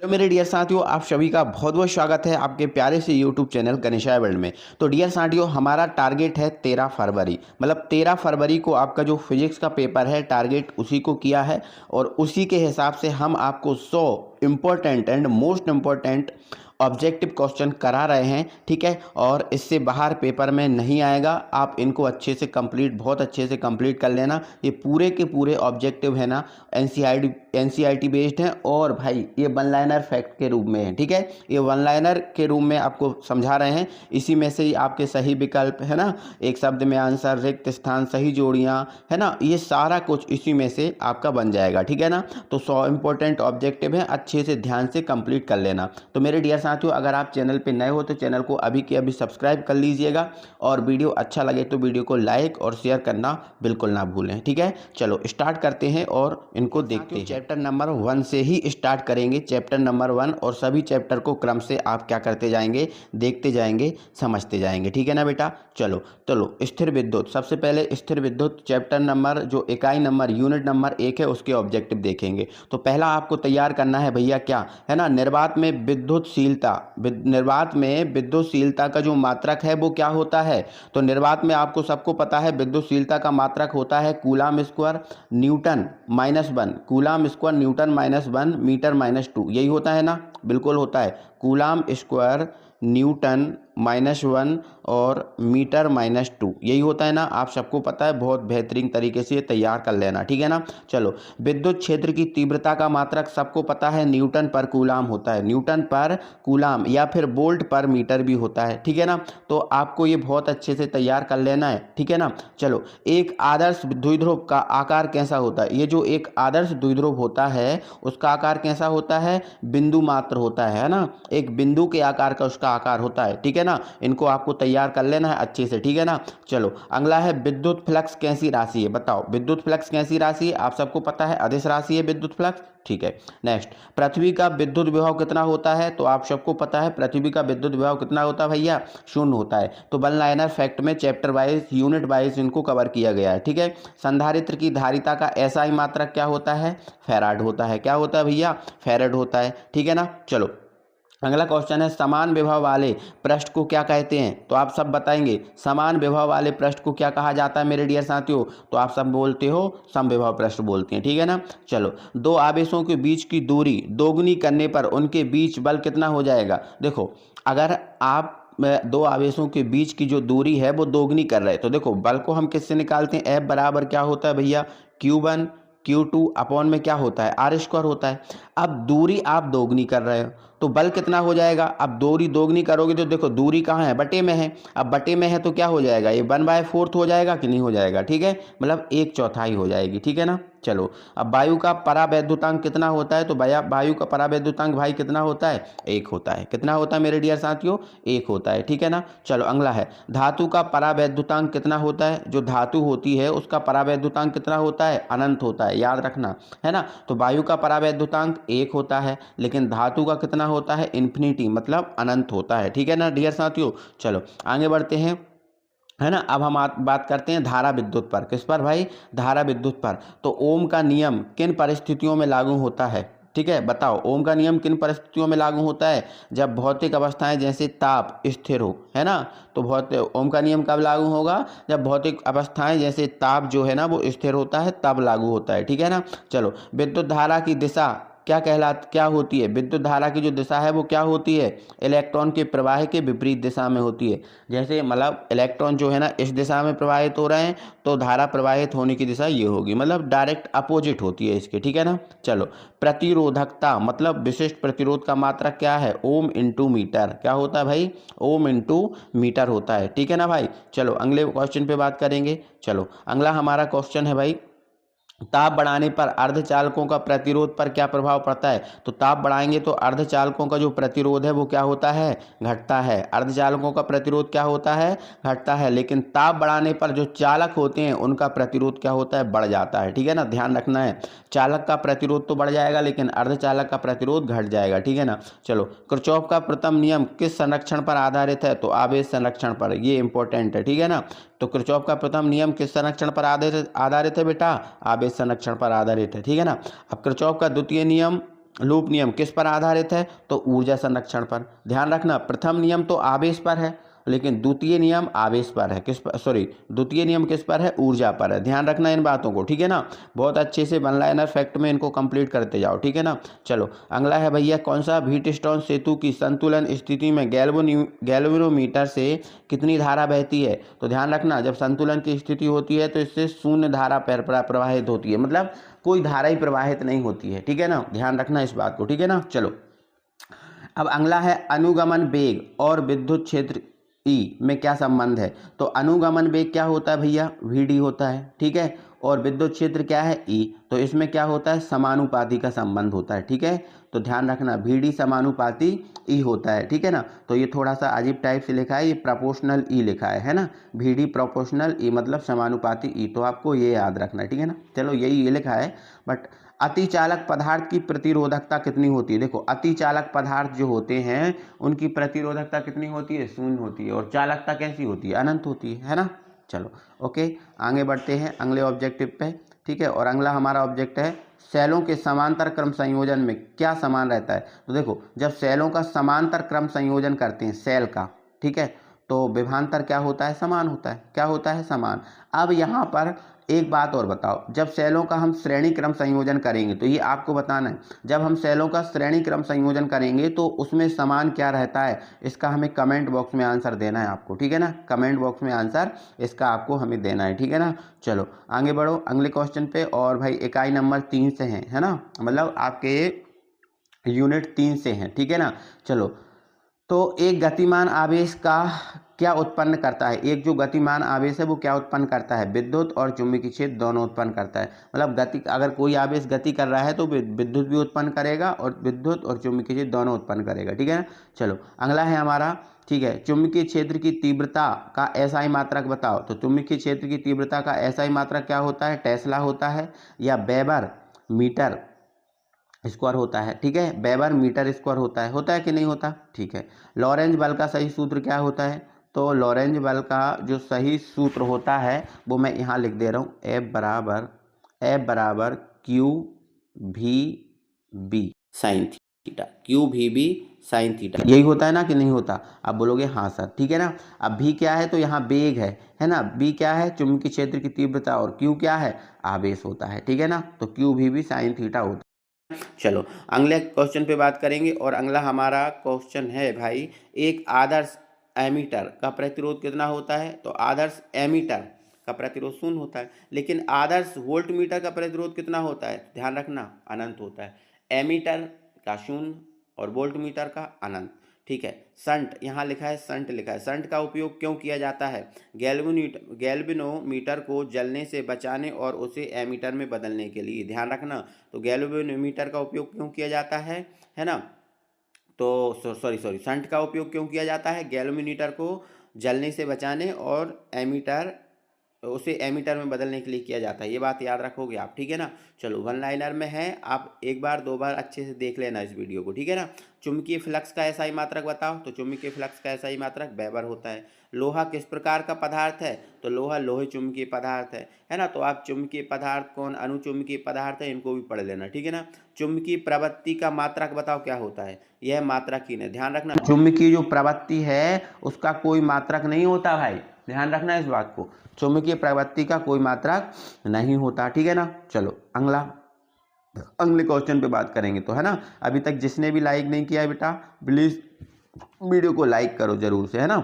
तो मेरे डियर साथियों, आप सभी का बहुत बहुत स्वागत है आपके प्यारे से यूट्यूब चैनल गणेशाय वर्ल्ड में। तो डियर साथियों, हमारा टारगेट है 13 फरवरी, मतलब 13 फरवरी को आपका जो फिजिक्स का पेपर है टारगेट उसी को किया है। और उसी के हिसाब से हम आपको 100 important and most important objective question करा रहे हैं, ठीक है। और इससे बाहर पेपर में नहीं आएगा। आप इनको अच्छे से कंप्लीट, बहुत अच्छे से कंप्लीट कर लेना। ये पूरे के पूरे ऑब्जेक्टिव है ना, एनसीईआरटी बेस्ड हैं। और भाई ये वन लाइनर फैक्ट के रूप में है, ठीक है। ये वन लाइनर के रूप में आपको समझा रहे हैं। इसी में से ही आपके सही विकल्प है ना, एक शब्द में आंसर, रिक्त स्थान, सही जोड़ियाँ है ना, ये सारा कुछ इसी में से आपका बन जाएगा, ठीक है ना। तो 100 इंपॉर्टेंट ऑब्जेक्टिव हैं, अच्छे से ध्यान से कंप्लीट कर लेना। तो मेरे डियर साथियों, अगर आप चैनल पे नए हो तो चैनल को अभी के अभी सब्सक्राइब कर लीजिएगा। और वीडियो अच्छा लगे तो वीडियो को लाइक और शेयर करना बिल्कुल ना भूलें, ठीक है। चलो स्टार्ट करते हैं और इनको देखते हैं। चैप्टर नंबर 1 से ही स्टार्ट करेंगे, चैप्टर नंबर 1। और सभी चैप्टर को क्रम से आप क्या करते जाएंगे, देखते जाएंगे, समझते जाएंगे, ठीक है ना बेटा। चलो चलो, स्थिर विद्युत, सबसे पहले स्थिर विद्युत चैप्टर नंबर, जो इकाई नंबर यूनिट नंबर 1 है, उसके ऑब्जेक्टिव देखेंगे। तो पहला आपको तैयार करना है भैया क्या है ना, निर्वात में विद्युतशीलता। निर्वात में विद्युतशीलता का जो मात्रक है वो क्या होता है। तो निर्वात में आपको सबको पता है विद्युतशीलता का मात्रक होता है coulomb square newton -1, coulomb square newton -1 metre -2, यही होता है ना, बिल्कुल होता है। कूलाम स्क्वायर न्यूटन -1 और मीटर -2, यही होता है ना, आप सबको पता है। बहुत बेहतरीन तरीके से ये तैयार कर लेना, ठीक है ना। चलो, विद्युत क्षेत्र की तीव्रता का मात्रक सबको पता है न्यूटन पर कूलाम होता है, न्यूटन पर कूलाम, या फिर वोल्ट पर मीटर भी होता है, ठीक है ना। तो आपको ये बहुत अच्छे से तैयार कर लेना है, ठीक है ना। चलो, एक आदर्श द्विध्रुव का आकार कैसा होता है। ये जो एक आदर्श द्विध्रुव होता है उसका आकार कैसा होता है, बिंदु मात्र होता है ना, एक बिंदु के आकार का उसका आकार होता है, ठीक है ना। इनको आपको तैयार कर लेना है अच्छे से, ठीक है ना। चलो, अगला है विद्युत फ्लक्स कैसी राशि है, बताओ विद्युत फ्लक्स कैसी राशि है। आप सबको पता है अदिश राशि है विद्युत फ्लक्स, ठीक है। नेक्स्ट, पृथ्वी का विद्युत विभव कितना होता है। तो आप सबको पता है पृथ्वी का विद्युत विभव कितना होता है भैया, 0 होता है। तो वन लाइनर फैक्ट में चैप्टर वाइज, यूनिट वाइज इनको कवर किया गया है, ठीक है। संधारित्र की धारिता का एसआई मात्रक क्या होता है, फैराड होता है। क्या होता है भैया, फैराड होता है, ठीक है ना। चलो, अगला क्वेश्चन है समान विभव वाले पृष्ठ को क्या कहते हैं। तो आप सब बताएंगे समान विभव वाले पृष्ठ को क्या कहा जाता है मेरे डियर साथियों। तो आप सब बोलते हो समविभव पृष्ठ बोलते हैं, ठीक है ना। चलो, दो आवेशों के बीच की दूरी दोगुनी करने पर उनके बीच बल कितना हो जाएगा। देखो, अगर आप दो आवेशों के बीच की जो दूरी है वो दोगुनी कर रहे हैं, तो देखो बल को हम किससे निकालते हैं, एफ बराबर क्या होता है भैया, Q1 Q2 अपॉन में क्या होता है, आर स्क्वायर होता है। अब दूरी आप दोगुनी कर रहे हो तो बल कितना हो जाएगा। अब दूरी दोगुनी करोगे तो देखो दूरी कहाँ है, बटे में है। अब बटे में है तो क्या हो जाएगा, ये 1/4 हो जाएगा कि नहीं हो जाएगा, ठीक है, मतलब 1/4 हो जाएगी, ठीक है ना। चलो, अब वायु का परावैद्युतांक कितना होता है। तो वायु का परावैद्युतांक भाई कितना होता है, 1 होता है। कितना होता है मेरे डियर साथियों, 1 होता है, ठीक है ना। चलो, अगला है धातु का परावैद्युतांक कितना होता है। जो धातु होती है उसका परावैद्युतांक कितना होता है, अनंत होता है, याद रखना है ना। तो वायु का परावैद्युतांक 1 होता है, लेकिन धातु का कितना होता है, इन्फिनिटी, मतलब अनंत होता है, ठीक है ना डियर साथियों। चलो आगे बढ़ते हैं, है ना। अब हम बात करते हैं धारा विद्युत पर। किस पर भाई, धारा विद्युत पर। तो ओम का नियम किन परिस्थितियों में लागू होता है, ठीक है, बताओ ओम का नियम किन परिस्थितियों में लागू होता है। जब भौतिक अवस्थाएं जैसे ताप स्थिर हो, है ना। तो ओम का नियम कब लागू होगा, जब भौतिक अवस्थाएं जैसे ताप जो है ना वो स्थिर होता है, तब लागू होता है, ठीक है ना। चलो, विद्युत धारा की दिशा क्या होती है। विद्युत धारा की जो दिशा है वो क्या होती है, इलेक्ट्रॉन के प्रवाह के विपरीत दिशा में होती है। जैसे मतलब इलेक्ट्रॉन जो है ना इस दिशा में प्रवाहित हो रहे हैं तो धारा प्रवाहित होने की दिशा ये होगी, मतलब डायरेक्ट अपोजिट होती है इसके, ठीक है ना। चलो, प्रतिरोधकता मतलब विशिष्ट प्रतिरोध का मात्रक क्या है, ओम इंटू मीटर। क्या होता है भाई, ओम इंटू मीटर होता है, ठीक है ना भाई। चलो अगले क्वेश्चन पे बात करेंगे। चलो, अगला हमारा क्वेश्चन है भाई, ताप बढ़ाने पर अर्धचालकों का प्रतिरोध पर क्या प्रभाव पड़ता है। तो ताप बढ़ाएंगे तो अर्धचालकों का जो प्रतिरोध है वो क्या होता है, घटता है। अर्धचालकों का प्रतिरोध क्या होता है, घटता है। लेकिन ताप बढ़ाने पर जो चालक होते हैं उनका प्रतिरोध क्या होता है, बढ़ जाता है, ठीक है ना, ध्यान रखना है। चालक का प्रतिरोध तो बढ़ जाएगा लेकिन अर्धचालक का प्रतिरोध घट जाएगा, ठीक है ना। चलो, किरचॉफ का प्रथम नियम किस संरक्षण पर आधारित है। तो आवेश संरक्षण पर, ये इंपॉर्टेंट है, ठीक है ना। तो किरचॉफ का प्रथम नियम किस संरक्षण पर आधारित है बेटा, आवेश संरक्षण पर आधारित है, ठीक है ना। अब किरचॉफ का द्वितीय नियम लूप नियम किस पर आधारित है? तो ऊर्जा संरक्षण पर। ध्यान रखना, प्रथम नियम तो आवेश पर है, लेकिन द्वितीय नियम आवेश पर है, किस पर, सॉरी, द्वितीय नियम किस पर है? ऊर्जा पर है। ध्यान रखना इन बातों को, ठीक है ना। बहुत अच्छे से वन लाइनर फैक्ट में इनको कंप्लीट करते जाओ, ठीक है ना। चलो अगला है भैया, कौन सा? व्हीटस्टोन सेतु की संतुलन स्थिति में गैल्वेनोमीटर से कितनी धारा बहती है? तो ध्यान रखना, जब संतुलन की स्थिति होती है तो इससे शून्य धारा प्रवाहित होती है, मतलब कोई धारा ही प्रवाहित नहीं होती है, ठीक है ना। ध्यान रखना इस बात को, ठीक है ना। चलो अब अगला है, अनुगमन वेग और विद्युत क्षेत्र ई में क्या संबंध है? तो अनुगमन वेग क्या होता है भैया? वीडी होता है, ठीक है। और विद्युत क्षेत्र क्या है? ई। तो इसमें क्या होता है? समानुपाती का संबंध होता है, ठीक है। तो ध्यान रखना, वीडी समानुपाती ई होता है, ठीक है ना। तो ये थोड़ा सा अजीब टाइप से लिखा है, ये प्रोपोर्शनल ई लिखा है ना। वीडी प्रोपोर्शनल ई मतलब समानुपाती ई, तो आपको ये याद रखना है, ठीक है ना। चलो यही ये लिखा है। बट अतिचालक पदार्थ की प्रतिरोधकता कितनी होती है? देखो, अतिचालक पदार्थ जो होते हैं उनकी प्रतिरोधकता कितनी होती है? शून्य होती है। और चालकता कैसी होती है? अनंत होती है ना। चलो ओके, आगे बढ़ते हैं अगले ऑब्जेक्टिव पे, ठीक है। और अगला हमारा ऑब्जेक्ट है, सेलों के समांतर क्रम संयोजन में क्या समान रहता है? तो देखो, जब सेलों का समांतर क्रम संयोजन करते हैं सेल का, ठीक है, तो विभवांतर क्या होता है? समान होता है। क्या होता है? समान। अब यहाँ पर एक बात और बताओ, जब सेलों का हम श्रेणी क्रम संयोजन करेंगे, तो ये आपको बताना है, जब हम सेलों का श्रेणी क्रम संयोजन करेंगे तो उसमें समान क्या रहता है? इसका हमें कमेंट बॉक्स में आंसर देना है आपको, ठीक है ना। कमेंट बॉक्स में आंसर इसका आपको हमें देना है, ठीक है ना। चलो आगे बढ़ो अगले क्वेश्चन पे। और भाई इकाई नंबर 3 से है ना, मतलब आपके यूनिट 3 से हैं, ठीक है ना। चलो, तो एक गतिमान आवेश का क्या उत्पन्न करता है? एक जो गतिमान आवेश है वो क्या उत्पन्न करता है? विद्युत और चुंबकीय क्षेत्र दोनों उत्पन्न करता है। मतलब गति, अगर कोई आवेश गति कर रहा है तो विद्युत भी उत्पन्न करेगा और विद्युत और चुंबकीय क्षेत्र दोनों उत्पन्न करेगा, ठीक है ना। चलो अगला है हमारा, ठीक है, चुंबकीय क्षेत्र की तीव्रता का एसआई मात्रक बताओ। तो चुंबकीय क्षेत्र की तीव्रता का एसआई मात्रक क्या होता है? टेस्ला होता है या वेबर मीटर स्क्वायर होता है, ठीक है। वेबर मीटर स्क्वायर होता है कि नहीं होता? ठीक है। लॉरेंज बल का सही सूत्र क्या होता है? तो लॉरेंज बल का जो सही सूत्र होता है वो मैं यहाँ लिख दे रहा हूँ, F बराबर क्यू भी बी साइन थीटा। क्यू भी बी साइन थीटा, यही होता है ना कि नहीं होता? आप बोलोगे हाँ सर, ठीक है ना। अब भी क्या है? तो यहाँ वेग है ना। बी क्या है? चुंबकीय क्षेत्र की तीव्रता। और क्यू क्या है? आवेश होता है, ठीक है ना। तो क्यू भी बी साइन थीटा होता है। चलो अगले क्वेश्चन पे बात करेंगे। और अगला हमारा क्वेश्चन है भाई, एक आदर्श एमीटर का प्रतिरोध कितना होता है? तो आदर्श एमीटर का प्रतिरोध शून्य होता है, लेकिन आदर्श वोल्ट मीटर का प्रतिरोध कितना होता है? ध्यान रखना, अनंत होता है। एमीटर का शून्य और वोल्ट मीटर का अनंत, ठीक है। संट यहाँ लिखा है, संट लिखा है। संट का उपयोग क्यों किया जाता है? गैल्वेनोमीटर को जलने से बचाने और उसे एमीटर में बदलने के लिए। ध्यान रखना, तो गैल्वेनोमीटर का उपयोग क्यों किया जाता है ना। तो सॉरी संट का उपयोग क्यों किया जाता है? गैल्वेनोमीटर को जलने से बचाने और उसे एमीटर में बदलने के लिए किया जाता है। ये बात याद रखोगे आप, ठीक है ना। चलो वन लाइनर में है, आप एक बार दो बार अच्छे से देख लेना इस वीडियो को, ठीक है ना। चुंबकीय फ्लक्स का एसआई मात्रक बताओ। तो चुंबकीय फ्लक्स का एसआई मात्रक वेबर होता है। लोहा किस प्रकार का पदार्थ है? तो लोहा लोहे चुंबकीय पदार्थ है ना। तो आप चुंबकीय पदार्थ कौन अनुचुंबकीय पदार्थ है, इनको भी पढ़ लेना, ठीक है ना। चुंबकीय प्रवृत्ति का मात्रक बताओ क्या होता है? यह मात्रक ही नहीं, ध्यान रखना, चुंबकीय जो प्रवृत्ति है उसका कोई मात्रक नहीं होता भाई, ध्यान रखना इस बात को। चुंबकीय प्रवृत्ति का कोई मात्रक नहीं होता, ठीक है ना। चलो अगले क्वेश्चन पे बात करेंगे, तो है ना। अभी तक जिसने भी लाइक नहीं किया है बेटा, प्लीज वीडियो को लाइक करो जरूर से, है ना।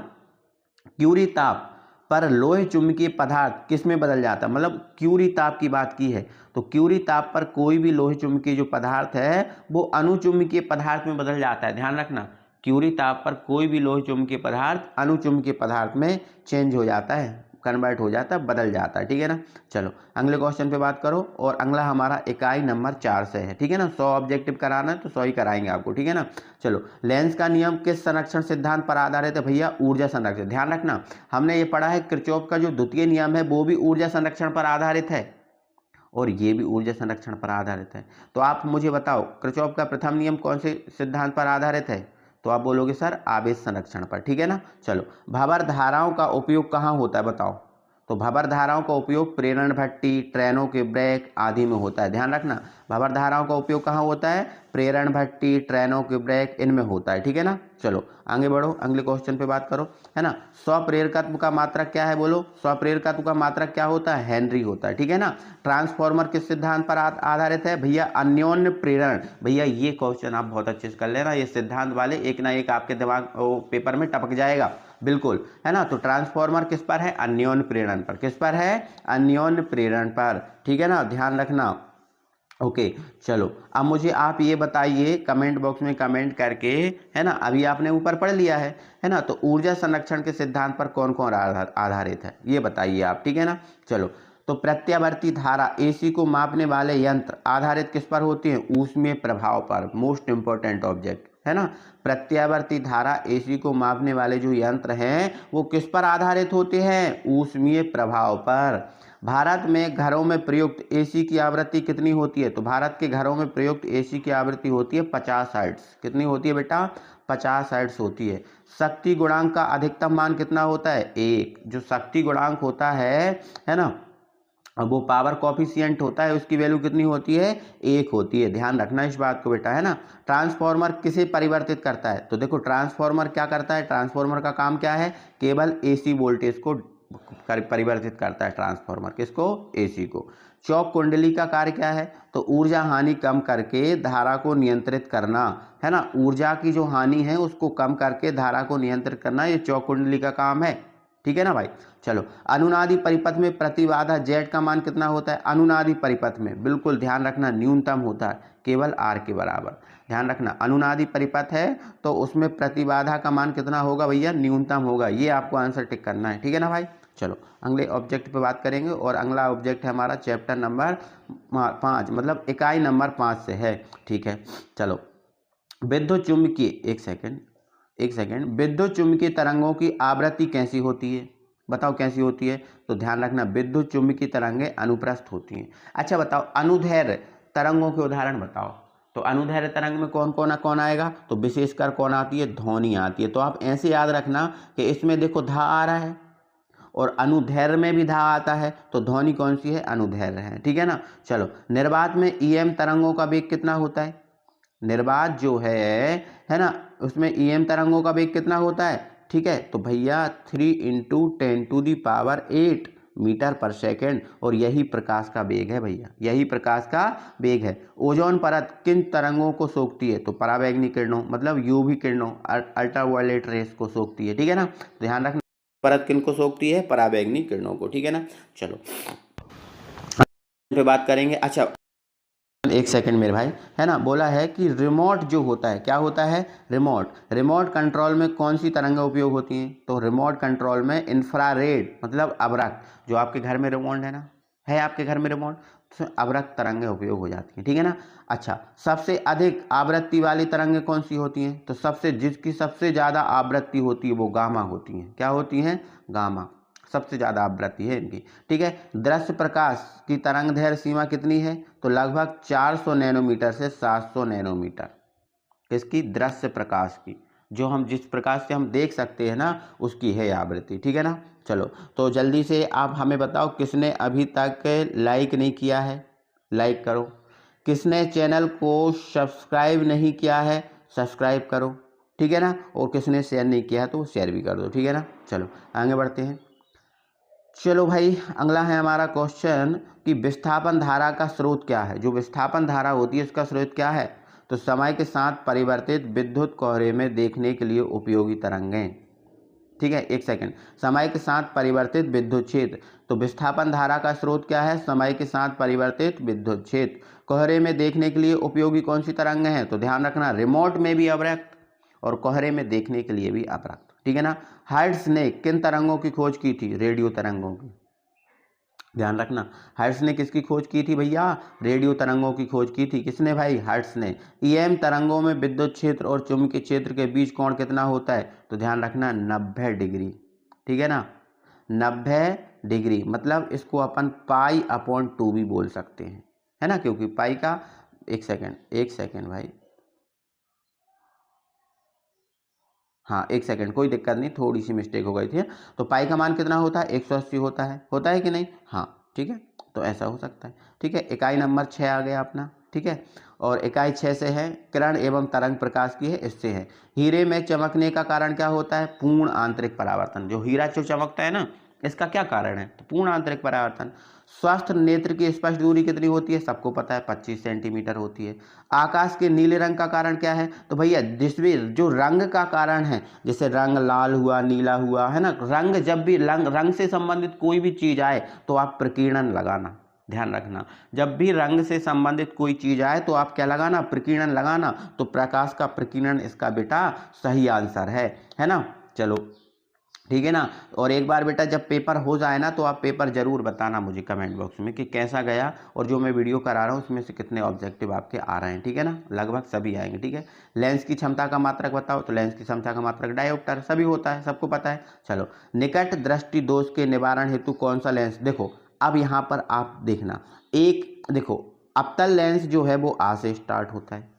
क्यूरी ताप पर लोहे चुंबकीय पदार्थ किस में बदल जाता है? मतलब क्यूरी ताप की बात की है, तो क्यूरी ताप पर कोई भी लोहे चुंबकीय जो पदार्थ है वो अनुचुंबकीय पदार्थ में बदल जाता है। ध्यान रखना, क्यूरी ताप पर कोई भी लोहे चुंबकीय पदार्थ अनुचुंबकीय पदार्थ में चेंज हो जाता है, कन्वर्ट हो जाता है, बदल जाता है, ठीक है ना। चलो अगले क्वेश्चन पे बात करो। और अगला हमारा इकाई नंबर 4 से है, ठीक है ना। 100 ऑब्जेक्टिव कराना है तो 100 ही कराएंगे आपको, ठीक है ना। चलो, लेंस का नियम किस संरक्षण सिद्धांत पर आधारित है? भैया ऊर्जा संरक्षण। ध्यान रखना, हमने ये पढ़ा है किरचॉफ का जो द्वितीय नियम है वो भी ऊर्जा संरक्षण पर आधारित है और ये भी ऊर्जा संरक्षण पर आधारित है। तो आप मुझे बताओ, किरचॉफ का प्रथम नियम कौन से सिद्धांत पर आधारित है? तो आप बोलोगे सर आवेश संरक्षण पर, ठीक है ना। चलो, भंवर धाराओं का उपयोग कहाँ होता है बताओ? तो भंवर धाराओं का उपयोग प्रेरण भट्टी, ट्रेनों के ब्रेक आदि में होता है। ध्यान रखना, भंवर धाराओं का उपयोग कहाँ होता है? प्रेरण भट्टी, ट्रेनों के ब्रेक, इनमें होता है। ठीक है ना। चलो आगे बढ़ो, अगले क्वेश्चन पे बात करो, है ना। स्वप्रेरकत्व का मात्रक क्या है? बोलो, स्वप्रेरकत्व का मात्रक क्या होता है? हेनरी होता है। ठीक है ना। ट्रांसफार्मर किस सिद्धांत पर आधारित है? भैया अन्योन्य प्रेरण। भैया ये क्वेश्चन आप बहुत अच्छे से कर लेना, ये सिद्धांत वाले एक ना एक आपके दिमाग पेपर में टपक जाएगा, बिल्कुल, है ना। तो ट्रांसफार्मर किस पर है? अन्योन्य प्रेरण पर। किस पर है? अन्योन्य प्रेरण पर। ठीक है ना, ध्यान रखना। ओके चलो, अब मुझे आप ये बताइए कमेंट बॉक्स में कमेंट करके, है ना, अभी आपने ऊपर पढ़ लिया है ना, तो ऊर्जा संरक्षण के सिद्धांत पर कौन कौन आधारित है ये बताइए आप। ठीक है ना। चलो, तो प्रत्यावर्ती धारा एसी को मापने वाले यंत्र आधारित किस पर होती है? ऊष्मीय प्रभाव पर। मोस्ट इंपॉर्टेंट ऑब्जेक्ट, है ना। प्रत्यावर्ती धारा एसी को मापने वाले जो यंत्र हैं वो किस पर आधारित होते हैं? ऊष्मीय प्रभाव पर। भारत में घरों में प्रयुक्त एसी की आवृत्ति कितनी होती है? तो भारत के घरों में प्रयुक्त एसी की आवृत्ति होती है 50 हर्ट्ज। कितनी होती है बेटा? 50 हर्ट्ज होती है। शक्ति गुणांक का अधिकतम मान कितना होता है? 1। जो शक्ति गुणांक होता है ना, अब वो पावर कॉफिशिएंट होता है, उसकी वैल्यू कितनी होती है? 1 होती है। ध्यान रखना इस बात को बेटा, है ना। ट्रांसफार्मर किसे परिवर्तित करता है? तो देखो ट्रांसफार्मर क्या करता है? ट्रांसफार्मर का काम क्या है? केवल एसी वोल्टेज को परिवर्तित करता है ट्रांसफार्मर। किसको? एसी को। चौक कुंडली का कार्य क्या है? तो ऊर्जा हानि कम करके धारा को नियंत्रित करना, है ना। ऊर्जा की जो हानि है उसको कम करके धारा को नियंत्रित करना, ये चौक कुंडली का काम है। ठीक है ना भाई। चलो, अनुनादी परिपथ में प्रतिबाधा जेड का मान कितना होता है? अनुनादी परिपथ में बिल्कुल ध्यान रखना न्यूनतम होता है, केवल आर के बराबर। ध्यान रखना, अनुनादी परिपथ है तो उसमें प्रतिबाधा का मान कितना होगा भैया? न्यूनतम होगा। ये आपको आंसर टिक करना है। ठीक है ना भाई। चलो अगले ऑब्जेक्ट पे बात करेंगे, और अगला ऑब्जेक्ट है हमारा चैप्टर नंबर 5, मतलब इकाई नंबर 5 से है। ठीक है। चलो, विद्युत चुम्बकीय, एक सेकंड, विद्युत चुम्बकीय तरंगों की आवृत्ति कैसी होती है? बताओ कैसी होती है? तो ध्यान रखना, विद्युत चुम्बकीय तरंगें अनुप्रस्थ होती हैं। अच्छा बताओ, अनुदैर्ध्य तरंगों के उदाहरण बताओ। तो अनुदैर्ध्य तरंग में कौन आएगा? तो विशेषकर कौन आती है? ध्वनि आती है। तो आप ऐसे याद रखना कि इसमें देखो धा आ रहा है, और अनुदैर्ध्य में भी धा आता है, तो ध्वनि कौन सी है? अनुदैर्ध्य है। ठीक है ना। चलो, निर्वात में ईएम तरंगों का वेग कितना होता है? निर्वात जो है ना, उसमें ईएम तरंगों का वेग कितना होता है? ठीक है, तो भैया 3 × 10⁸ मीटर पर सेकेंड, और यही प्रकाश का वेग है भैया, यही प्रकाश का वेग है। ओजोन परत किन तरंगों को सोखती है? तो पराबैंगनी किरणों, मतलब यूवी किरणों, अल्ट्रावायलेट रेस को सोखती है। ठीक है ना। ध्यान रखना, परत किन को सोखती है? पराबैंगनी किरणों को। ठीक है ना। चलो पे बात करेंगे। अच्छा एक सेकंड मेरे भाई, है ना, बोला है कि रिमोट जो होता है, क्या होता है? रिमोट कंट्रोल में कौन सी तरंगें उपयोग होती हैं? तो रिमोट कंट्रोल में इंफ्रारेड, मतलब अवरक्त, जो आपके घर में रिमोट है ना, है आपके घर में रिमोट, तो अवरक्त तरंगें उपयोग हो जाती हैं। ठीक है ना। अच्छा, सबसे अधिक आवृत्ति वाली तरंगें कौन सी होती हैं? तो जिसकी सबसे ज़्यादा आवृत्ति होती है वो गामा होती हैं। क्या होती हैं? गामा, सबसे ज़्यादा आवृत्ति है इनकी। ठीक है। दृश्य प्रकाश की तरंगदैर्घ्य सीमा कितनी है? तो लगभग 400 नैनोमीटर से 700 नैनोमीटर। किसकी? दृश्य प्रकाश की, जो हम जिस प्रकाश से हम देख सकते हैं ना, उसकी है आवृत्ति। ठीक है ना। चलो, तो जल्दी से आप हमें बताओ, किसने अभी तक लाइक नहीं किया है? लाइक करो। किसने चैनल को सब्सक्राइब नहीं किया है? सब्सक्राइब करो। ठीक है ना। और किसने शेयर नहीं किया है तो शेयर भी कर दो। ठीक है ना। चलो आगे बढ़ते हैं। चलो भाई, अगला है हमारा क्वेश्चन कि विस्थापन धारा का स्रोत क्या है? जो विस्थापन धारा होती है उसका स्रोत क्या है? तो समय के साथ परिवर्तित विद्युत कोहरे में देखने के लिए उपयोगी तरंगें। ठीक है, एक सेकंड, समय के साथ परिवर्तित विद्युत क्षेत्र। तो विस्थापन धारा का स्रोत क्या है? समय के साथ परिवर्तित विद्युत क्षेत्र। कोहरे में देखने के लिए उपयोगी कौन सी तरंगें हैं? तो ध्यान रखना, रिमोट में भी अवरक्त और कोहरे में देखने के लिए भी अवरक्त। ठीक है ना। हर्ट्ज ने किन तरंगों की खोज की थी? रेडियो तरंगों की। ध्यान रखना, हर्ट्ज ने किसकी खोज की थी भैया? रेडियो तरंगों की खोज की थी। किसने भाई? हर्ट्ज ने। ईएम तरंगों में विद्युत क्षेत्र और चुंबकीय क्षेत्र के बीच कोण कितना होता है? तो ध्यान रखना 90 डिग्री। ठीक है ना, 90 डिग्री, मतलब इसको अपन π/2 भी बोल सकते हैं, है ना, क्योंकि पाई का, एक सेकेंड भाई, हाँ 1 सेकंड, कोई दिक्कत नहीं, थोड़ी सी मिस्टेक हो गई थी। तो पाई का मान कितना होता है? 180 होता है कि नहीं? हाँ ठीक है, तो ऐसा हो सकता है। ठीक है, इकाई नंबर 6 आ गया अपना। ठीक है, और इकाई 6 से है किरण एवं तरंग प्रकाश की है, इससे है हीरे में चमकने का कारण क्या होता है? पूर्ण आंतरिक परावर्तन। जो हीरा जो चमकता है ना, इसका क्या कारण है? तो पूर्ण आंतरिक परावर्तन। स्वस्थ नेत्र की स्पष्ट दूरी कितनी होती है? सबको पता है 25 सेंटीमीटर होती है। आकाश के नीले रंग का कारण क्या है? तो भैया जिसमें जो रंग का कारण है, जैसे रंग लाल हुआ, नीला हुआ, है ना, रंग जब भी रंग से संबंधित कोई भी चीज आए तो आप प्रकीर्णन लगाना, ध्यान रखना। जब भी रंग से संबंधित कोई चीज आए तो आप क्या लगाना? प्रकीर्णन लगाना। तो प्रकाश का प्रकीर्णन इसका बेटा सही आंसर है ना। चलो ठीक है ना। और एक बार बेटा जब पेपर हो जाए ना, तो आप पेपर जरूर बताना मुझे कमेंट बॉक्स में कि कैसा गया, और जो मैं वीडियो करा रहा हूँ उसमें से कितने ऑब्जेक्टिव आपके आ रहे हैं। ठीक है ना, लगभग सभी आएंगे। ठीक है, लेंस की क्षमता का मात्रक बताओ, तो लेंस की क्षमता का मात्रक डायोप्टर, सभी होता है, सबको पता है। चलो, निकट दृष्टि दोष के निवारण हेतु कौन सा लेंस? देखो अब यहाँ पर आप देखना, एक देखो अवतल लेंस जो है वो आ से स्टार्ट होता है,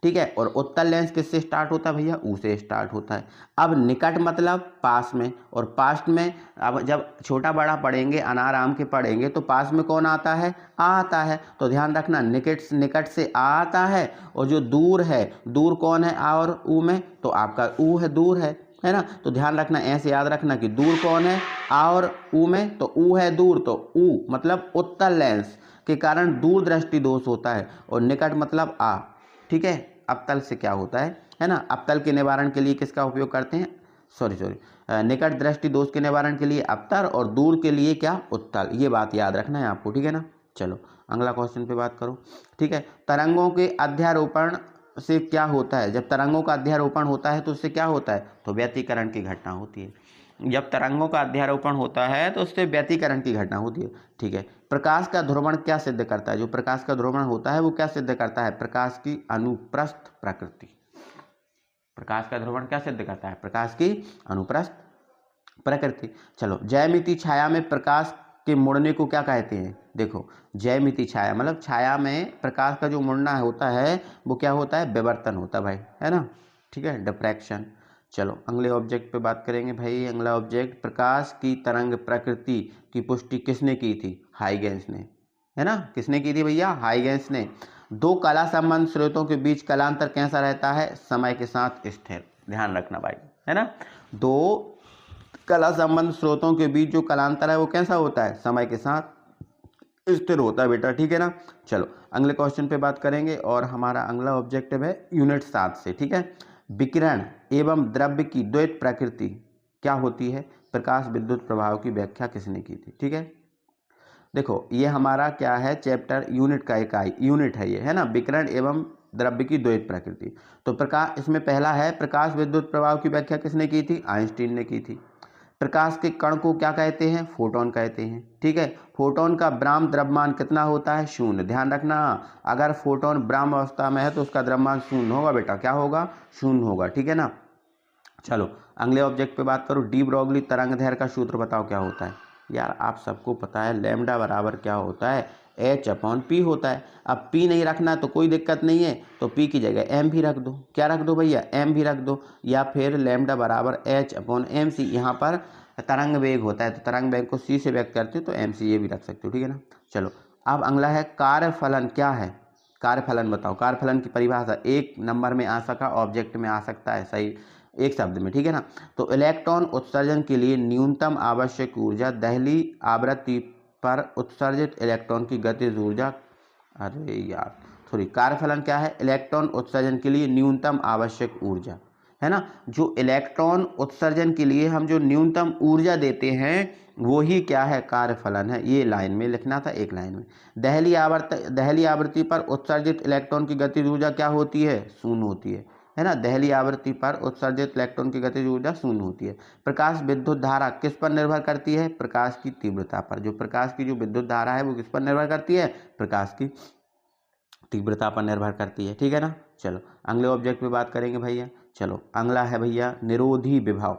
ठीक है, और उत्तल लेंस किससे स्टार्ट होता है भैया? ऊ से स्टार्ट होता है। अब निकट मतलब पास में, और पास में अब जब छोटा बड़ा पढ़ेंगे, अनार आम के पढ़ेंगे, तो पास में कौन आता है? आ आता है। तो ध्यान रखना, निकट से आ आता है, और जो दूर है, दूर कौन है? आ और ऊ में? तो आपका ऊ है, दूर है ना। तो ध्यान रखना, ऐसे याद रखना कि दूर कौन है? आ और ऊ में, तो ऊ है दूर, तो ऊ मतलब उत्तल लेंस के कारण दूर दृष्टि दोष होता है, और निकट मतलब आ। ठीक है, अवतल से क्या होता है ना, अवतल के निवारण के लिए किसका उपयोग करते हैं? सॉरी निकट दृष्टि दोष के निवारण के लिए अवतल, और दूर के लिए क्या? उत्तल। ये बात याद रखना है आपको, ठीक है ना। चलो अगला क्वेश्चन पे बात करो। ठीक है, तरंगों के अध्यारोपण से क्या होता है? जब तरंगों का अध्यारोपण होता है तो उससे क्या होता है? तो व्यतिकरण की घटना होती है। जब तरंगों का अध्यारोपण होता है तो उससे व्यतिकरण की घटना होती है। ठीक है, प्रकाश का ध्रुवण क्या सिद्ध करता है? जो प्रकाश का ध्रुवण होता है वो क्या सिद्ध करता है? प्रकाश की अनुप्रस्थ प्रकृति। प्रकाश का ध्रुवण क्या सिद्ध करता है? प्रकाश की अनुप्रस्थ प्रकृति। चलो, ज्यामिति छाया में प्रकाश के मुड़ने को क्या कहते हैं? देखो, ज्यामिति छाया मतलब छाया में प्रकाश का जो मुड़ना होता है वो क्या होता है? विवर्तन होता है भाई, है ना। ठीक है, डिफ्रैक्शन। चलो अगले ऑब्जेक्ट पे बात करेंगे भाई। अगला ऑब्जेक्ट, प्रकाश की तरंग प्रकृति की पुष्टि किसने की थी? हाइगेंस ने, है ना। किसने की थी भैया? हाइगेंस ने। दो कला संबंध स्रोतों के बीच कलांतर कैसा रहता है? समय के साथ स्थिर। ध्यान रखना भाई, है ना। दो कला संबंध स्रोतों के बीच जो कलांतर है वो कैसा होता है? समय के साथ स्थिर होता है बेटा, ठीक है ना। चलो अगले क्वेश्चन पे बात करेंगे, और हमारा अगला ऑब्जेक्टिव है यूनिट 7 से। ठीक है, विकिरण एवं द्रव्य की द्वैत प्रकृति क्या होती है? प्रकाश विद्युत प्रभाव की व्याख्या किसने की थी? ठीक है, देखो ये हमारा क्या है? चैप्टर यूनिट का इकाई यूनिट है ये, है ना, विकिरण एवं द्रव्य की द्वैत प्रकृति। तो प्रकाश, इसमें पहला है प्रकाश विद्युत प्रभाव की व्याख्या किसने की थी? आइंस्टीन ने की थी। प्रकाश के कण को क्या कहते हैं? फोटोन कहते हैं। ठीक है, फोटोन का ब्राह्म द्रव्यमान कितना होता है? शून्य। ध्यान रखना, अगर फोटोन ब्राह्म अवस्था में है तो उसका द्रव्यमान शून्य होगा बेटा। क्या होगा? शून्य होगा, ठीक है ना। चलो अगले ऑब्जेक्ट पे बात करो। डी ब्रॉगली तरंग दैर्घ्य का सूत्र बताओ क्या होता है? यार आप सबको पता है, लैम्डा बराबर क्या होता है? H/P होता है। अब P नहीं रखना तो कोई दिक्कत नहीं है, तो P की जगह M भी रख दो। क्या रख दो भैया? M भी रख दो, या फिर लैम्डा बराबर H/mc। यहाँ पर तरंग वेग होता है, तो तरंग वेग को C से व्यक्त करते हो तो MC ये भी रख सकते हो, ठीक है ना। चलो अब अगला है कार्यफलन। क्या है कार्यफलन? बताओ। कार्यफलन की परिभाषा 1 नंबर में आ सका, ऑब्जेक्ट में आ सकता है, सही एक शब्द में, ठीक है ना। तो इलेक्ट्रॉन उत्सर्जन के लिए न्यूनतम आवश्यक ऊर्जा दहली आवृत्ति पर उत्सर्जित इलेक्ट्रॉन की गतिज ऊर्जा। अरे यार सॉरी, कार्यफलन क्या है? इलेक्ट्रॉन उत्सर्जन के लिए न्यूनतम आवश्यक ऊर्जा, है ना। जो इलेक्ट्रॉन उत्सर्जन के लिए हम जो न्यूनतम ऊर्जा देते हैं वो ही क्या है? कार्यफलन है। ये लाइन में लिखना था, एक लाइन में। दहली आवृत्ति पर उत्सर्जित इलेक्ट्रॉन की गतिज ऊर्जा क्या होती है? शून्य होती है ना। दहली आवृत्ति पर उत्सर्जित इलेक्ट्रॉन की गतिज ऊर्जा शून्य होती है। प्रकाश विद्युत धारा किस पर निर्भर करती है? प्रकाश की तीव्रता पर। जो प्रकाश की जो विद्युत धारा है वो किस पर निर्भर करती है? प्रकाश की तीव्रता पर निर्भर करती है, ठीक है ना। चलो अगले ऑब्जेक्ट पे बात करेंगे भैया। चलो अगला है भैया निरोधी विभव।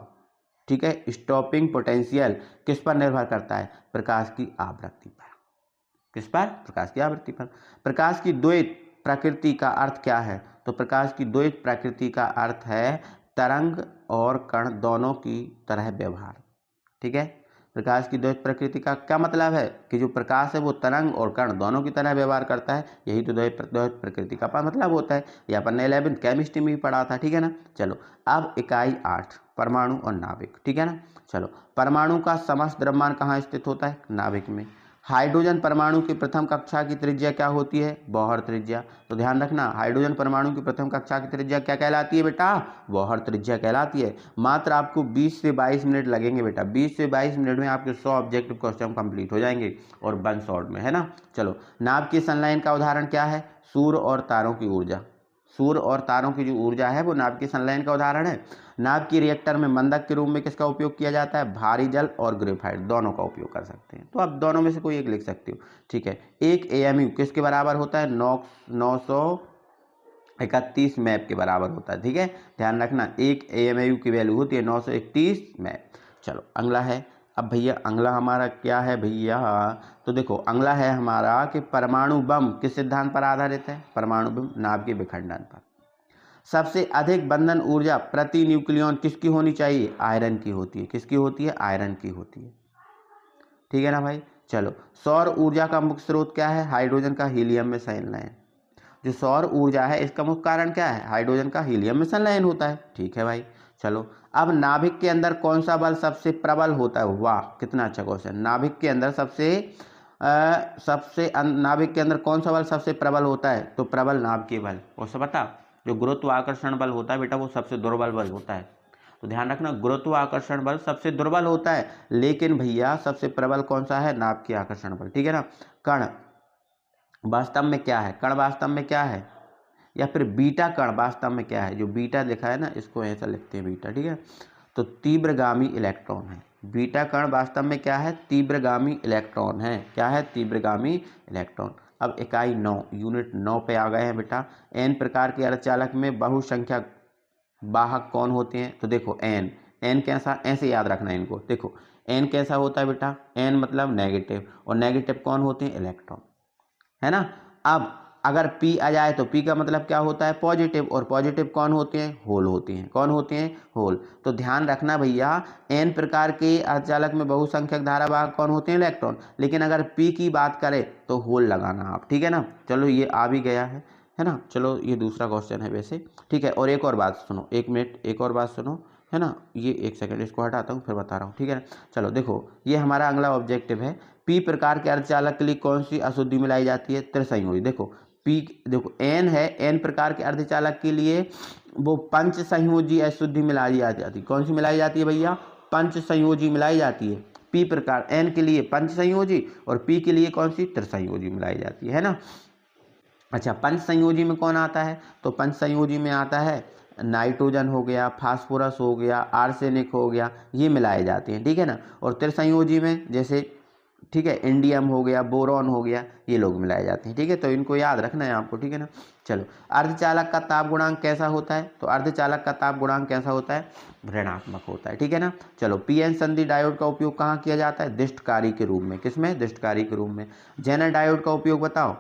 ठीक है, स्टॉपिंग पोटेंशियल किस पर निर्भर करता है? प्रकाश की आवृत्ति पर। किस पर? प्रकाश की आवृत्ति पर। प्रकाश की द्वैत प्रकृति का अर्थ क्या है? तो प्रकाश की द्वैत प्रकृति का अर्थ है तरंग और कण दोनों की तरह व्यवहार। ठीक है, प्रकाश की द्वैत प्रकृति का क्या मतलब है कि जो प्रकाश है वो तरंग और कण दोनों की तरह व्यवहार करता है, यही तो द्वैत प्रकृति का मतलब होता है। ये अपन ने 11th केमिस्ट्री में भी पढ़ा था। ठीक है ना। चलो अब इकाई 8 परमाणु और नाभिक। ठीक है ना। चलो परमाणु का समस्त द्रव्यमान कहाँ स्थित होता है? नाभिक में। हाइड्रोजन परमाणु की प्रथम कक्षा की त्रिज्या क्या होती है? बोहर त्रिज्या। तो ध्यान रखना, हाइड्रोजन परमाणु की प्रथम कक्षा की त्रिज्या क्या कहलाती है बेटा? बोहर त्रिज्या कहलाती है। मात्र आपको 20 से 22 मिनट लगेंगे बेटा, 20 से 22 मिनट में आपके 100 ऑब्जेक्टिव क्वेश्चन कंप्लीट हो जाएंगे और 1 शॉट में, है ना। चलो नाभ की संलयन का उदाहरण क्या है? सूर्य और तारों की ऊर्जा। सूर्य और तारों की जो ऊर्जा है वो नाभ की संलयन का उदाहरण है। नाभ की रिएक्टर में मंदक के रूप में किसका उपयोग किया जाता है? भारी जल और ग्रेफाइट, दोनों का उपयोग कर सकते हैं। तो आप दोनों में से कोई एक लिख सकते हो। ठीक है, एक AMU किसके बराबर होता है? 931 मैप के बराबर होता है। ठीक है, ध्यान रखना, एक AMU की वैल्यू होती है 931 मैप। चलो अगला है, अब भैया अगला हमारा क्या है भैया? तो देखो अगला है हमारा कि परमाणु बम किस सिद्धांत पर आधारित है? परमाणु बम नाभ के विखंडन पर। सबसे अधिक बंधन ऊर्जा प्रति न्यूक्लियन किसकी होनी चाहिए? आयरन की होती है। किसकी होती है? आयरन की होती है। ठीक है ना भाई। चलो सौर ऊर्जा का मुख्य स्रोत क्या है? हाइड्रोजन का हीलियम में संलयन। जो सौर ऊर्जा है इसका मुख्य कारण क्या है? हाइड्रोजन का हीलियम में संलयन होता है। ठीक है भाई। चलो अब नाभिक के अंदर कौन सा बल सबसे प्रबल होता है? वाह कितना अच्छा क्वेश्चन। नाभिक के अंदर नाभिक के अंदर कौन सा बल सबसे प्रबल होता है? तो प्रबल नाभ के बल। और सब बता, जो गुरुत्वाकर्षण बल होता है बेटा वो सबसे दुर्बल बल होता है। तो ध्यान रखना, गुरुत्वाकर्षण बल सबसे दुर्बल होता है, लेकिन भैया सबसे प्रबल कौन सा है? नाभ की आकर्षण बल। ठीक है ना। कण वास्तव में क्या है? कण वास्तव में क्या है? या फिर बीटा कण वास्तव में क्या है? जो बीटा लिखा है ना इसको ऐसा लिखते हैं बीटा। ठीक है, तो तीव्रगामी इलेक्ट्रॉन है। बीटा कण वास्तव में क्या है? तीव्रगामी इलेक्ट्रॉन है। क्या है? तीव्रगामी इलेक्ट्रॉन। अब इकाई 9 यूनिट 9 पे आ गए हैं बेटा। एन प्रकार के अर्धचालक में बहुसंख्यक वाहक कौन होते हैं? तो देखो एन कैसा, ऐसे याद रखना इनको। देखो एन कैसा होता है बेटा? एन मतलब नेगेटिव, और नेगेटिव कौन होते हैं? इलेक्ट्रॉन, है ना। अब अगर P आ जाए तो P का मतलब क्या होता है? पॉजिटिव, और पॉजिटिव कौन होते हैं? होल होते हैं। कौन होते हैं? होल। तो ध्यान रखना भैया, N प्रकार के अर्धचालक में बहुसंख्यक धारावाहक कौन होते हैं? इलेक्ट्रॉन। लेकिन अगर P की बात करें तो होल लगाना आप। ठीक है ना। चलो ये आ भी गया है ना। चलो ये दूसरा क्वेश्चन है वैसे। ठीक है, और एक और बात सुनो, 1 मिनट, एक और बात सुनो, है ना। ये 1 सेकंड इसको हटाता हूँ फिर बता रहा हूँ। ठीक है ना। चलो देखो ये हमारा अगला ऑब्जेक्टिव है। P प्रकार के अर्धचालक के लिए कौन सी अशुद्धि मिलाई जाती है? त्रिसंयोजी। देखो P, देखो N है, N प्रकार के अर्धचालक के लिए वो पंच संयोजी अशुद्धि मिलाई जाती है। कौन सी मिलाई जाती है भैया? पंच संयोजी मिलाई जाती है। P प्रकार N के लिए पंच संयोजी और P के लिए कौन सी? त्रिसंयोजी मिलाई जाती है ना। अच्छा, पंच संयोजी में कौन आता है? तो पंच संयोजी में आता है नाइट्रोजन हो गया, फास्फोरस हो गया, आर्सेनिक हो गया, ये मिलाए जाते हैं। ठीक है ना। और त्रिसंयोजी में जैसे, ठीक है, इंडियम हो गया, बोरॉन हो गया, ये लोग मिलाए जाते हैं। ठीक है, तो इनको याद रखना है आपको। ठीक है ना। चलो अर्धचालक का ताप गुणांक कैसा होता है? तो अर्धचालक का ताप गुणांक कैसा होता है? ऋणात्मक होता है। ठीक है ना। चलो पीएन संधि डायोड का उपयोग कहाँ किया जाता है? दिष्टकारी के रूप में। किसमें? दिष्टकारी के रूप में। जेनर डायोड का उपयोग बताओ।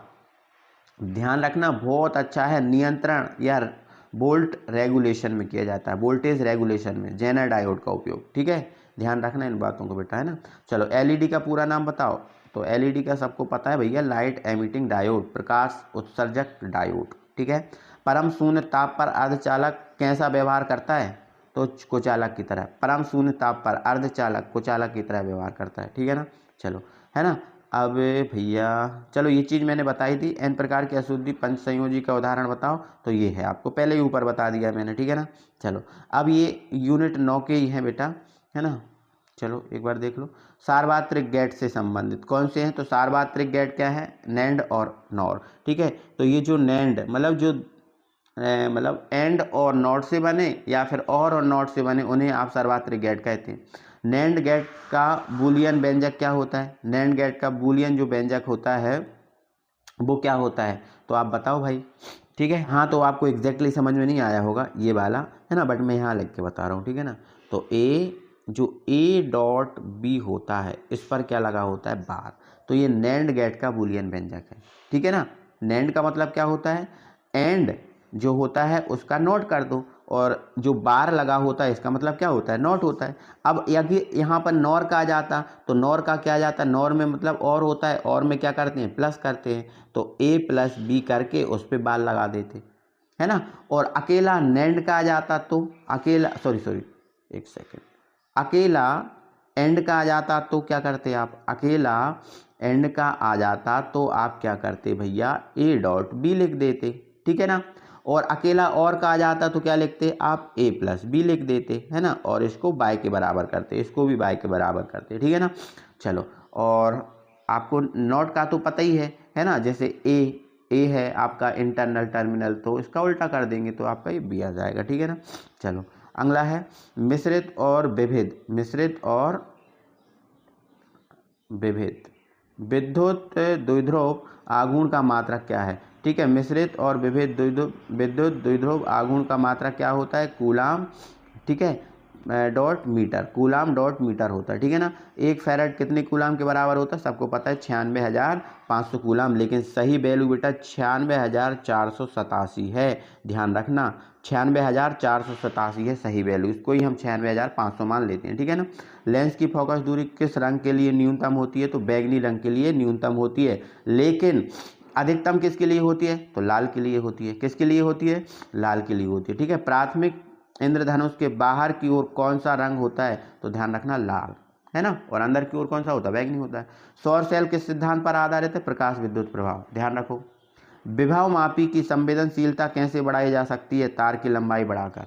ध्यान रखना बहुत अच्छा है, नियंत्रण या वोल्ट रेगुलेशन में किया जाता है, वोल्टेज रेगुलेशन में जेनर डायोड का उपयोग। ठीक है, ध्यान रखना इन बातों को बेटा, है ना। चलो एलईडी का पूरा नाम बताओ। तो एलईडी का सबको पता है भैया, लाइट एमिटिंग डायोड, प्रकाश उत्सर्जक डायोड। ठीक है, परम शून्य ताप पर अर्धचालक कैसा व्यवहार करता है? तो कुचालक की तरह। परम शून्य ताप पर अर्धचालक कुचालक की तरह व्यवहार करता है। ठीक है ना। चलो, है ना। अब भैया चलो ये चीज़ मैंने बताई थी। एन प्रकार की अशुद्धि पंच संयोजी का उदाहरण बताओ। तो ये है, आपको पहले ही ऊपर बता दिया मैंने। ठीक है ना। चलो अब ये यूनिट 9 के ही हैं बेटा, है ना। चलो एक बार देख लो, सार्वत्रिक गेट से संबंधित कौन से हैं? तो सार्वत्रिक गेट क्या है? नैंड और नॉर। ठीक है, तो ये जो नैंड मतलब जो मतलब एंड और नॉट से बने या फिर और नॉट से बने, उन्हें आप सार्वत्रिक गेट कहते हैं। नैंड गेट का बूलियन व्यंजक क्या होता है? नैंड गेट का बूलियन जो व्यंजक होता है वो क्या होता है? तो आप बताओ भाई। ठीक है, हाँ तो आपको एग्जैक्टली समझ में नहीं आया होगा ये वाला, है ना, बट मैं यहाँ लिख के बता रहा हूँ। ठीक है ना। तो ए डॉट बी होता है, इस पर क्या लगा होता है? बार। तो ये नैंड गेट का बूलियन व्यंजक है। ठीक है ना। नैंड का मतलब क्या होता है? एंड जो होता है उसका नोट कर दो, और जो बार लगा होता है इसका मतलब क्या होता है, नॉट होता है। अब यदि यहाँ पर नॉर का आ जाता तो नॉर का क्या आ जाता है, नॉर में मतलब और होता है, और में क्या करते हैं, प्लस करते हैं, तो ए प्लस बी करके उस पर बार लगा देते, है ना। और अकेला नेंड का आ जाता तो अकेला, सॉरी एक सेकेंड, अकेला एंड का आ जाता तो क्या करते आप, अकेला एंड का आ जाता तो आप क्या करते भैया, ए डॉट बी लिख देते, ठीक है ना। और अकेला और का आ जाता तो क्या लिखते आप, ए प्लस बी लिख देते, है ना। और इसको बाय के बराबर करते, इसको भी बाय के बराबर करते, ठीक है ना। चलो, और आपको नॉट का तो पता ही है ना। जैसे ए है आपका इंटरनल टर्मिनल, तो इसका उल्टा कर देंगे तो आपका ये बी आ जाएगा, ठीक है ना। चलो, अगला है मिश्रित और विभेद। मिश्रित और विभेद, विद्युत द्विध्रुव आघूर्ण का मात्रक क्या है, ठीक है। मिश्रित और विभेद विद्युत द्विध्रुव आघूर्ण का मात्रक क्या होता है, कूलाम, ठीक है, dot metre, coulomb dot metre होता है, ठीक है ना। एक फैराड कितने कूलाम के बराबर होता है, सबको पता है 96,500 कूलाम, लेकिन सही वैल्यू बेटा 96,487 है, ध्यान रखना 96,487 है सही वैल्यू, इसको ही हम 96,500 मान लेते हैं, ठीक है ना। लेंस की फोकस दूरी किस रंग के लिए न्यूनतम होती है, तो बैगनी रंग के लिए न्यूनतम होती है, लेकिन अधिकतम किसके लिए होती है, तो लाल के लिए होती है। किसके लिए होती है, लाल के लिए होती है, ठीक है। प्राथमिक इंद्रधनुष के बाहर की ओर कौन सा रंग होता है, तो ध्यान रखना लाल, है ना। और अंदर की ओर कौन सा होता है, बैगनी होता है। सौर सेल किस सिद्धांत पर आधारित है, प्रकाश विद्युत प्रभाव, ध्यान रखो। विभव मापी की संवेदनशीलता कैसे बढ़ाई जा सकती है, तार की लंबाई बढ़ाकर।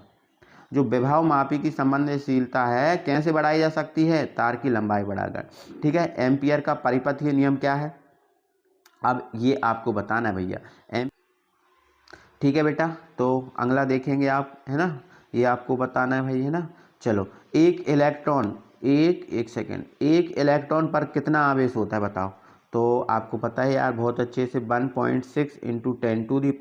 जो विभव मापी की संवेदनशीलता है कैसे बढ़ाई जा सकती है, तार की लंबाई बढ़ाकर, ठीक है। एम्पियर का परिपथीय नियम क्या है, अब ये आपको बताना है भैया, ठीक है बेटा। तो अगला देखेंगे आप, है ना, ये आपको बताना है भाई, है ना। चलो, एक इलेक्ट्रॉन, एक सेकेंड, एक इलेक्ट्रॉन पर कितना आवेश होता है बताओ, तो आपको पता है यार बहुत अच्छे से, 1.6 ×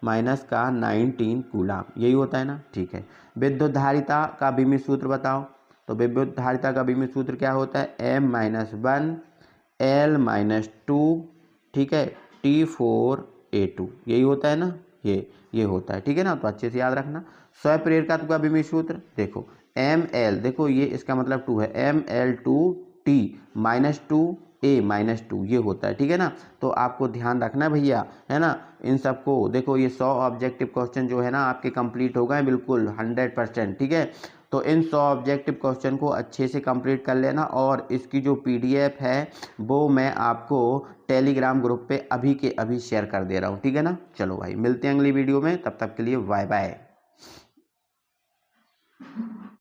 10⁻⁻⁻19 कूलाम, यही होता है ना, ठीक है। विद्युत धारिता का बीमित सूत्र बताओ, तो विद्युत धारिता का बीमित सूत्र क्या होता है, M-1 L-2, ठीक है, T4A2, यही होता है ना, ये होता है, ठीक है ना। तो अच्छे से याद रखना। स्वप्रेरकत्व का विमित सूत्र देखो, ML, देखो ये इसका मतलब 2 है, ML2T -2A-2, ये होता है, ठीक है ना। तो आपको ध्यान रखना भैया, है ना, इन सबको देखो। ये 100 ऑब्जेक्टिव क्वेश्चन जो है ना आपके कंप्लीट हो गए बिल्कुल 100%, ठीक है। तो इन 100 ऑब्जेक्टिव क्वेश्चन को अच्छे से कंप्लीट कर लेना, और इसकी जो PDF है वो मैं आपको टेलीग्राम ग्रुप पे अभी के अभी शेयर कर दे रहा हूँ, ठीक है ना। चलो भाई, मिलते हैं अगली वीडियो में, तब तक के लिए बाय बाय।